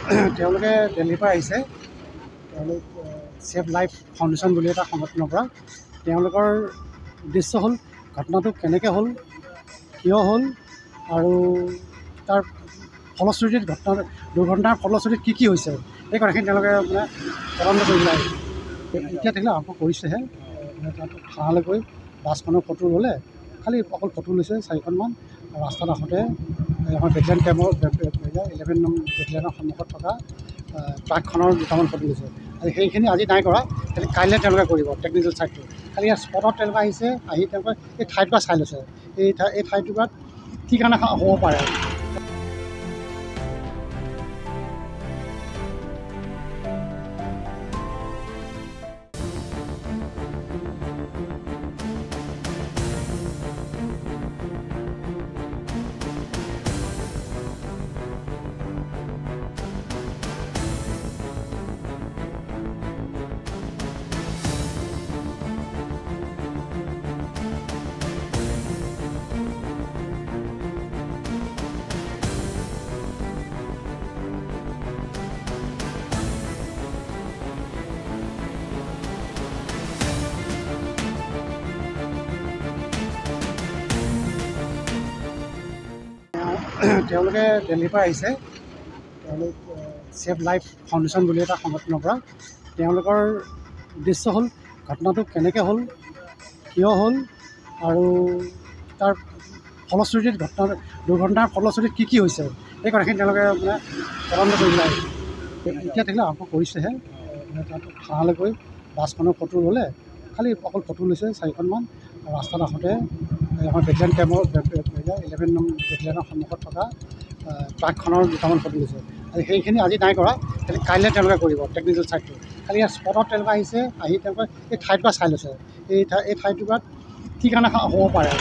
তেওঁলোকে দিল্লীৰ পৰা আহিছে। তেওঁলোক ছেভ লাইফ ফাউণ্ডেশ্যন বুলি এটা সংগঠনৰ পৰা। তেওঁলোকৰ উদ্দেশ্য হ'ল ঘটনাটো কেনেকৈ হ'ল, কিয় হ'ল আৰু তাৰ ফলশ্ৰুতিত দুৰ্ঘটনাৰ ফলশ্ৰুতিত কি হৈছে সেই কথাখিনি তেওঁলোকে মানে তদন্ত কৰিবলৈ আহিছে। এতিয়া তেখেতে আৰম্ভ কৰিছেহে। থানালৈ গৈ বাছখনৰ ফটো ল'লে, খালি অকল ফটো লৈছে 4খনমান। ৰাস্তাত আহোঁতে আমাৰ বেটেলিয়ান কেম্পৰ 11 নং বেটেলিয়ানৰ সন্মুখত থকা ট্ৰাকখনৰ দুটামান ফটো লৈছে। আৰু সেইখিনি আজি নাই কৰা, কাইলৈ তেওঁলোকে কৰিব টেকনিকেল ছাইডটো। খালি ইয়াত স্পটত তেওঁলোকে আহিছে, আহি তেওঁলোকে এই ঠাইটুকুৰা চাই লৈছে। এই ঠাইটুকুৰাত কি কাৰণে হ'ব পাৰে। তেওঁলোকে দিল্লীৰ পৰা আহিছে। তেওঁলোক ছেভ লাইফ ফাউণ্ডেশ্যন বুলি এটা সংগঠনৰ পৰা। তেওঁলোকৰ উদ্দেশ্য হ'ল ঘটনাটো কেনেকৈ হ'ল, কিয় হ'ল আৰু তাৰ ফলশ্ৰুতিত দুৰ্ঘটনাৰ ফলশ্ৰুতিত কি হৈছে সেই কথাখিনি তেওঁলোকে মানে তদন্ত কৰিবলৈ আহিছে। এতিয়া তেখেতে আৰম্ভ কৰিছেহে। থানালৈ গৈ বাছখনৰ ফটো ল'লে, খালি অকল ফটো লৈছে 4খনমান। ৰাস্তাত আহোঁতে আমাৰ বেটেলিয়ান কেম্পৰ 11 নং বেটেলিয়ানৰ সন্মুখত থকা ট্ৰাকখনৰ দুটামান ফটো লৈছে। আৰু সেইখিনি আজি নাই কৰা, কাইলৈ তেওঁলোকে কৰিব টেকনিকেল ছাইডটো। খালি ইয়াত স্পটত তেওঁলোকে আহিছে, আহি তেওঁলোকে এই ঠাইটুকুৰা চাই লৈছে। এই ঠাইটুকুৰাত কি কাৰণে হ'ব পাৰে।